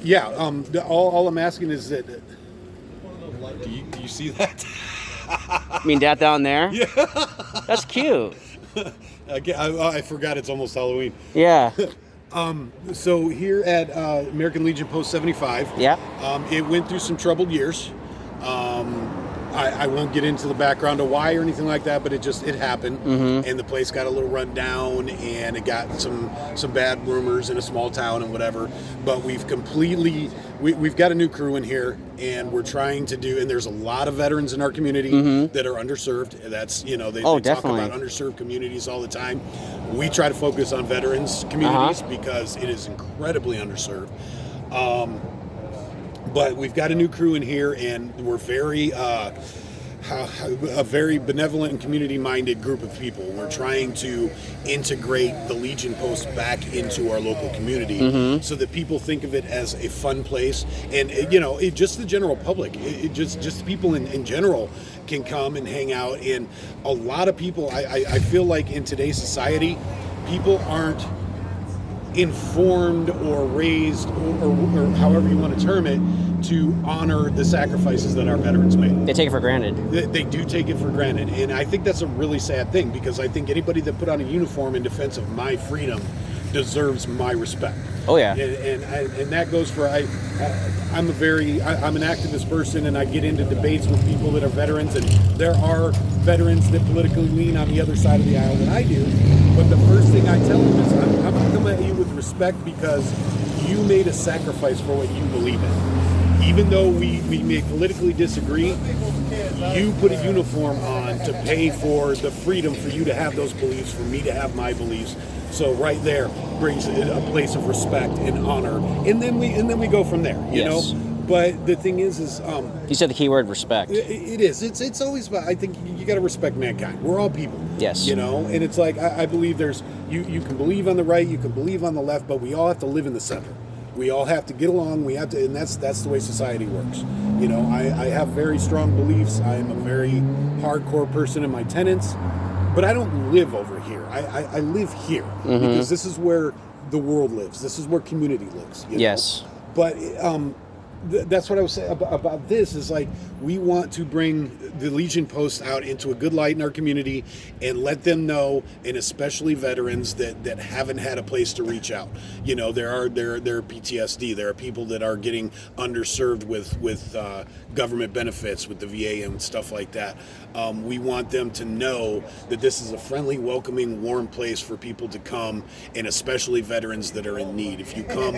Yeah. All I'm asking is that. Do you see that? I mean, that down there? Yeah. That's cute. Again, I forgot it's almost Halloween. Yeah. So here at American Legion Post 75, Yeah. It went through some troubled years. I won't get into the background of why or anything like that, but it happened, and the place got a little run down, and it got some bad rumors in a small town and whatever. But we've got a new crew in here, and we're trying to do. And there's a lot of veterans in our community that are underserved. That's they talk definitely about underserved communities all the time. We try to focus on veterans communities because it is incredibly underserved. But we've got a new crew in here, and we're a very benevolent and community-minded group of people. We're trying to integrate the Legion Post back into our local community so that people think of it as a fun place. And, just the general public, just people in general can come and hang out. And a lot of people, I feel like in today's society, people aren't informed or raised or however you want to term it to honor the sacrifices that our veterans made. They take it for granted. They do take it for granted, and I think that's a really sad thing, because I think anybody that put on a uniform in defense of my freedom deserves my respect. Oh yeah. And that goes for I'm an activist person, and I get into debates with people that are veterans, and there are veterans that politically lean on the other side of the aisle than I do. But the first thing I tell them is I'm going to come at you with respect because you made a sacrifice for what you believe in. Even though we may politically disagree, you put a uniform on to pay for the freedom for you to have those beliefs, for me to have my beliefs. So right there brings a place of respect and honor, and then we go from there. You know. But the thing is you said the key word, respect. It is. It's always about. I think you got to respect mankind. We're all people. Yes. And it's like I believe there's you can believe on the right, you can believe on the left, but we all have to live in the center. We all have to get along. We have to, and that's the way society works. I have very strong beliefs. I am a very hardcore person in my tenets, but I don't live over here. I live here because this is where the world lives. This is where community lives. Yes. But that's what I was saying about this is like we want to bring the Legion Post out into a good light in our community and let them know, and especially veterans that haven't had a place to reach out. There are PTSD. There are people that are getting underserved with government benefits, with the VA and stuff like that. We want them to know that this is a friendly, welcoming, warm place for people to come, and especially veterans that are in need. If you come,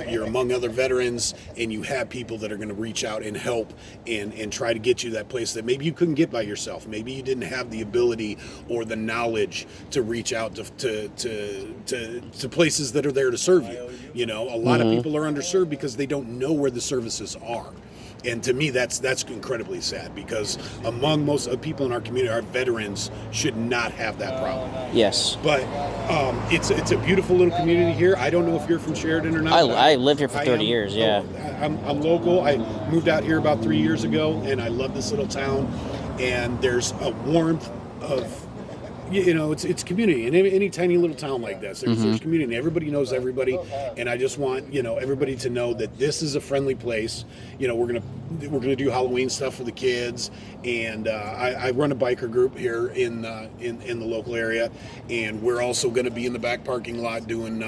you're among other veterans, and you have people that are going to reach out and help and try to get you that place that maybe you couldn't get by yourself. Maybe you didn't have the ability or the knowledge to reach out to places that are there to serve you. A lot of people are underserved because they don't know where the services are. And to me, that's incredibly sad, because among most people in our community, our veterans should not have that problem. Yes. But it's a beautiful little community here. I don't know if you're from Sheridan or not. I lived here for 30 years, yeah. I'm local. I moved out here about 3 years ago, and I love this little town. And there's a warmth of... it's community in any tiny little town like this. There's community, and everybody knows everybody. And I just want everybody to know that this is a friendly place. We're gonna do Halloween stuff for the kids, and I run a biker group here in the local area, and we're also going to be in the back parking lot doing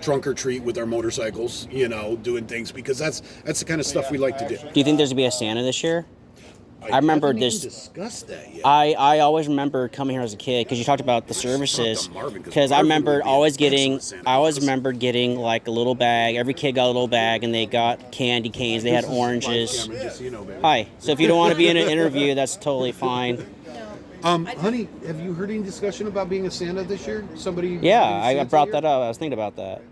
trunk or treat with our motorcycles. Doing things, because that's the kind of stuff we like to do. Do you think there's gonna be a Santa this year? I remember this. Discussed that yet. I always remember coming here as a kid because you talked about the services. Because I remember always getting like a little bag. Every kid got a little bag, and they got candy canes. They had oranges. Hi. So if you don't want to be in an interview, that's totally fine. Honey, have you heard any discussion about being a Santa this year? Somebody? Yeah, I brought that up. I was thinking about that.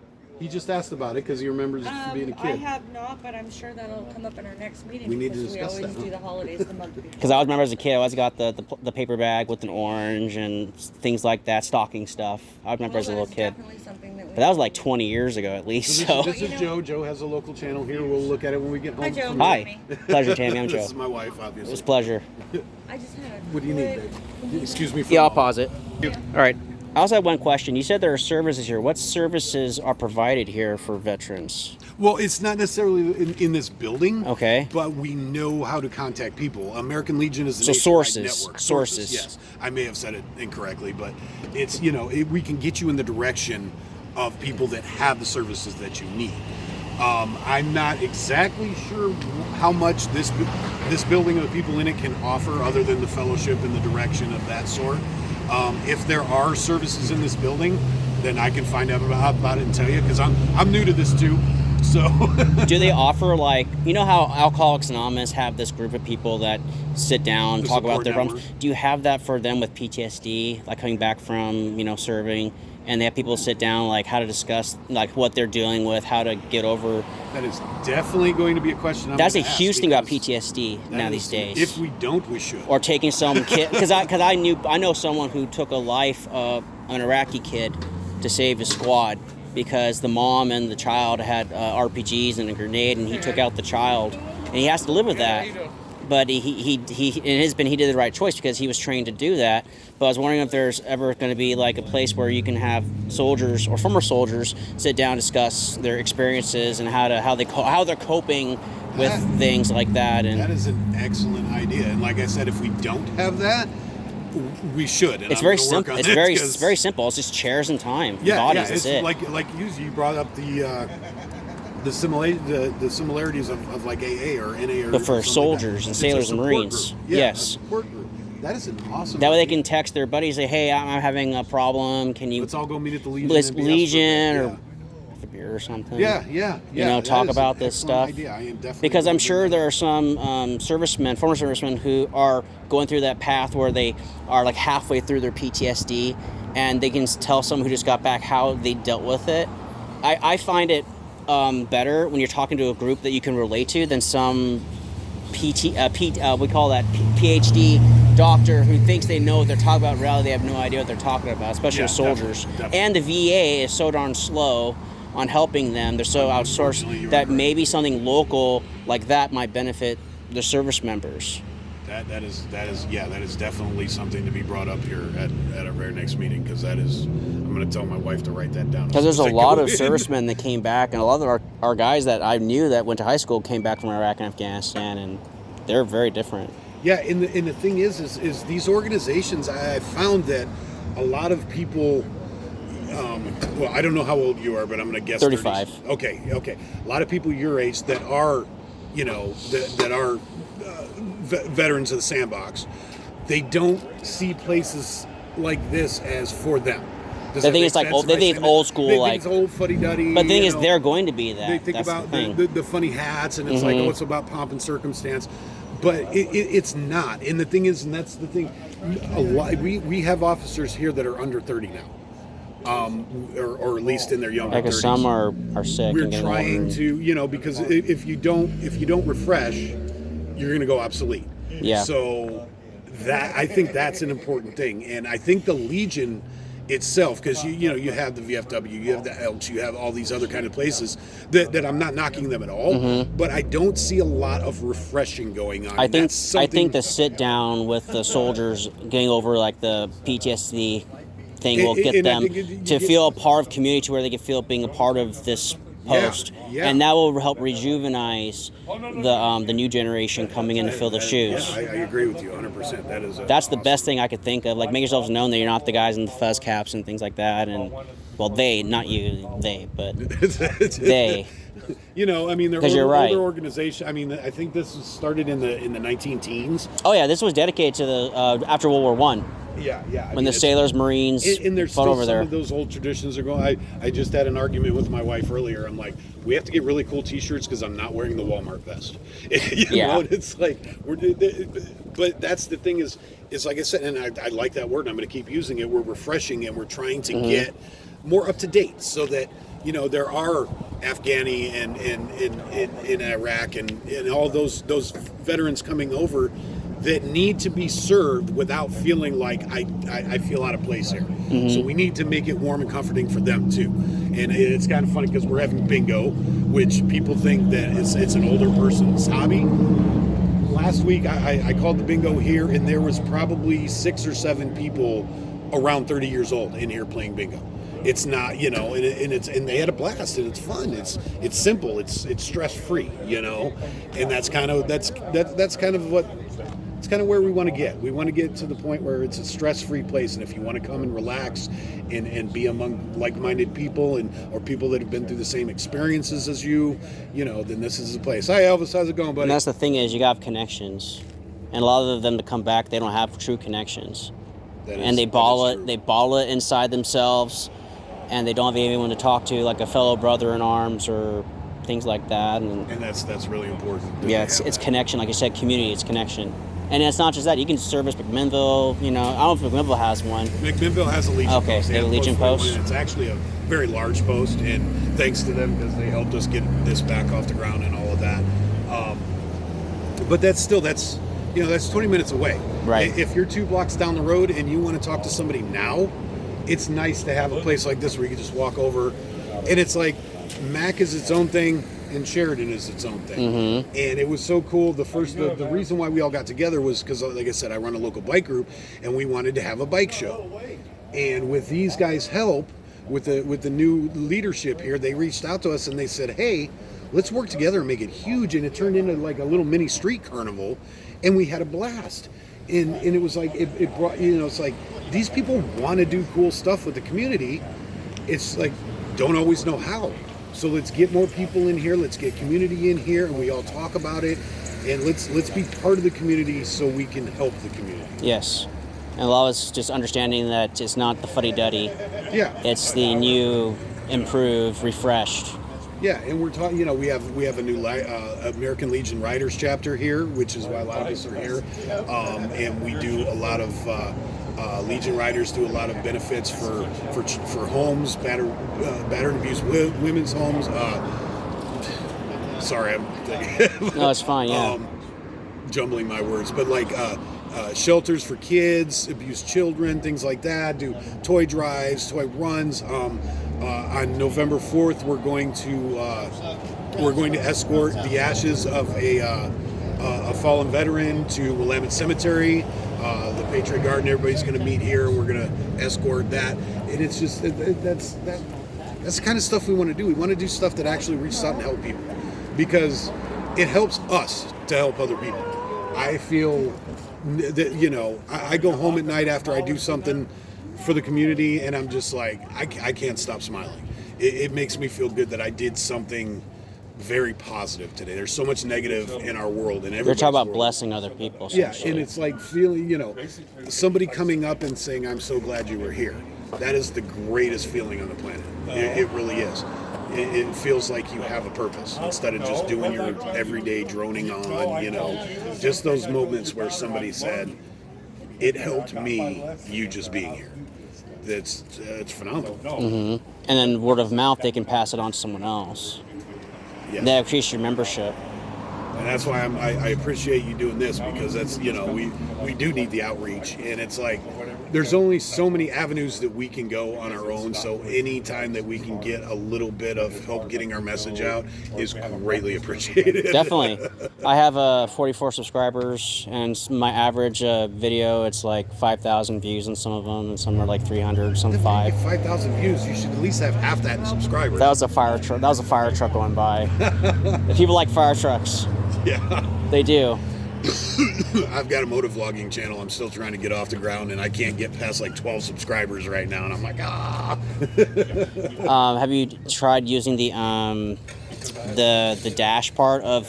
He just asked about it because he remembers being a kid. I have not, but I'm sure that'll come up in our next meeting. We need to discuss we always that. do the holidays the month before. Because I always remember as a kid, I always got the paper bag with an orange and things like that, stocking stuff. I remember as a little kid. But that was like 20 years ago at least. So this is Joe. Joe has a local channel here. We'll look at it when we get home. Hi, Joe. Hi. Pleasure, Tammy. I'm Joe. This is my wife, obviously. It's a pleasure. I just had What do you need, babe? Excuse me for Yeah, I'll pause it. All right. I also have one question. You said there are services here. What services are provided here for veterans? Well, it's not necessarily in this building. Okay. But we know how to contact people. American Legion is a So nationwide sources. network. Sources. Yes. I may have said it incorrectly, but it's, we can get you in the direction of people that have the services that you need. I'm not exactly sure how much this building and the people in it can offer other than the fellowship and the direction of that sort. If there are services in this building, then I can find out about it and tell you, because I'm new to this too. So do they offer, like, you know how Alcoholics Anonymous have this group of people that sit down and talk about their problems? Do you have that for them with PTSD, like coming back from, serving, and they have people sit down, like how to discuss like what they're dealing with, how to get over? That is definitely going to be a That's a huge thing about PTSD now these days. If we don't, we should. Or taking some kid, because I know someone who took a life of an Iraqi kid to save his squad, because the mom and the child had RPGs and a grenade, and he took out the child, and he has to live with that. But he did the right choice because he was trained to do that. But I was wondering if there's ever going to be like a place where you can have soldiers or former soldiers sit down and discuss their experiences and how they're coping with things like that. And that is an excellent idea. And like I said, if we don't have that, we should. And it's very simple. It's very simple. It's just chairs and time. Bodies. It's it. like you brought up the similarities of like AA or NA, but for soldiers and sailors and Marines. Yes. That is an awesome. That way they can text their buddies, say, "Hey, I'm having a problem. Can you? Let's all go meet at the Legion. Legion or have a beer or something. Yeah. Talk about this stuff. Idea. I am definitely, because I'm sure there are some former servicemen, who are going through that path where they are like halfway through their PTSD, and they can tell someone who just got back how they dealt with it. I find it better when you're talking to a group that you can relate to than some we call that PhD doctor who thinks they know what they're talking about. In reality, they have no idea what they're talking about, especially with soldiers. Definitely. And the VA is so darn slow on helping them. They're so outsourced that maybe something local like that might benefit the service members. That is definitely something to be brought up here at our very next meeting, because I'm going to tell my wife to write that down. Because there's a lot of servicemen that came back, and a lot of our guys that I knew that went to high school came back from Iraq and Afghanistan, and they're very different. Yeah, and the thing is these organizations, I found that a lot of people, well, I don't know how old you are, but I'm going to guess 35. 30s. Okay. A lot of people your age that are, that are veterans of the sandbox, they don't see places like this as for them. They think it's like old. They think it's old school, they like think it's old fuddy-duddy. But the thing is, they're going to be that. They think about the funny hats, and it's like, it's about pomp and circumstance. But it's not. And the thing is, and that's the thing, a lot, we have officers here that are under 30 now, or at least in their younger 30s. Because some are sick. We're trying to, because if you don't refresh, you're going to go obsolete. Yeah. So I think that's an important thing, and I think the Legion itself, because you have the VFW, you have the Elks, you have all these other kind of places that I'm not knocking them at all, but I don't see a lot of refreshing going on. I think the sit down with the soldiers getting over like the PTSD thing will get them to feel a part of community, to where they can feel being a part of this post, and that will help rejuvenate the new generation coming in to fill the shoes. I agree with you 100%. That's the best thing I could think of. Like, make yourselves known that you're not the guys in the fuzz caps and things like that. And they, not you, but they. They're older organization. I think this was started in the 19-teens. Oh yeah, this was dedicated to the after World War I. Yeah. When the sailors, Marines and there's fought still over some there. of those old traditions are going. I just had an argument with my wife earlier. I'm like, we have to get really cool T-shirts because I'm not wearing the Walmart vest. And it's like but that's the thing is like I said, and I like that word, and I'm going to keep using it. We're refreshing, and we're trying to get more up to date, so that there are Afghani and in Iraq and all those veterans coming over that need to be served without feeling like I feel out of place here. So we need to make it warm and comforting for them too. And it's kind of funny because we're having bingo, which people think that it's an older person's hobby. Last week I called the bingo here, and there was probably 6 or 7 people around 30 years old in here playing bingo. It's not, and they had a blast, and it's fun. It's simple. It's stress free, and that's kind of where we want to get. We want to get to the point where it's a stress free place, and if you want to come and relax and be among like minded people or people that have been through the same experiences as you, then this is the place. Hi Elvis, how's it going, buddy? And that's the thing is, you got to have connections, and a lot of them to come back, they don't have true connections, and they ball it inside themselves. And they don't have anyone to talk to, like a fellow brother in arms or things like that. And that's really important. Yeah, it's connection. Like you said, community, it's connection. And it's not just that. You can service McMinnville. I don't know if McMinnville has one. McMinnville has a Legion post. Okay, they have a Legion post. It's actually a very large post, and thanks to them because they helped us get this back off the ground and all of that. But that's 20 minutes away. Right. If you're 2 blocks down the road and you want to talk to somebody now, it's nice to have a place like this where you can just walk over, and it's like Mac is its own thing and Sheridan is its own thing. Mm-hmm. And it was so cool. The reason why we all got together was because, like I said, I run a local bike group, and we wanted to have a bike show. And with these guys' help, with the new leadership here, they reached out to us and they said, "Hey, let's work together and make it huge." And it turned into like a little mini street carnival, and we had a blast. And it was like it brought, it's like these people want to do cool stuff with the community. It's like don't always know how. So let's get more people in here. Let's get community in here, and we all talk about it. And let's be part of the community so we can help the community. Yes, and a lot of it's just understanding that it's not the fuddy-duddy. Yeah, it's the new, improved, refreshed. Yeah, and we're talking. We have a new American Legion Riders chapter here, which is why a lot of us are here. And we do a lot of Legion Riders do a lot of benefits for homes, battered and abused women's homes. Sorry, I'm no, it's fine. Yeah, jumbling my words, but like shelters for kids, abused children, things like that. Do toy drives, toy runs. On November 4th, we're going to escort the ashes of a fallen veteran to Willamette Cemetery. The Patriot Garden. Everybody's going to meet here, and we're going to escort that. And it's just that's the kind of stuff we want to do. We want to do stuff that actually reaches out and help people, because it helps us to help other people. I feel that I go home at night after I do something for the community, and I'm just like, I can't stop smiling. It makes me feel good that I did something very positive today. There's so much negative in our world, and they're talking about blessing other people. Yeah, and it's like feeling, somebody coming up and saying, "I'm so glad you were here." That is the greatest feeling on the planet. It really is. It feels like you have a purpose instead of just doing your everyday droning on. Just those moments where somebody said, "It helped me, you just being here." It's phenomenal. Mm-hmm. And then word of mouth, they can pass it on to someone else. Yes. That increases your membership. And that's why I appreciate you doing this, because that's, we do need the outreach, and it's like there's only so many avenues that we can go on our own. So any time that we can get a little bit of help getting our message out is greatly appreciated. Definitely. I have 44 subscribers, and my average video, it's like 5,000 views on some of them, and some are like 300, some 5. 5,000 views. You should at least have half that in subscribers. That was a fire truck. That was a fire truck going by. The people like fire trucks. Yeah. They do. I've got a motovlogging channel. I'm still trying to get off the ground, and I can't get past like 12 subscribers right now, and I'm like, Have you tried using the dash part of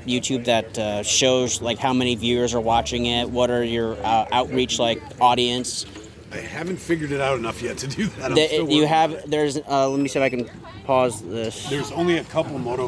YouTube that shows like how many viewers are watching it? What are your outreach like audience? I haven't figured it out enough yet to do that. Let me see if I can pause this. There's only a couple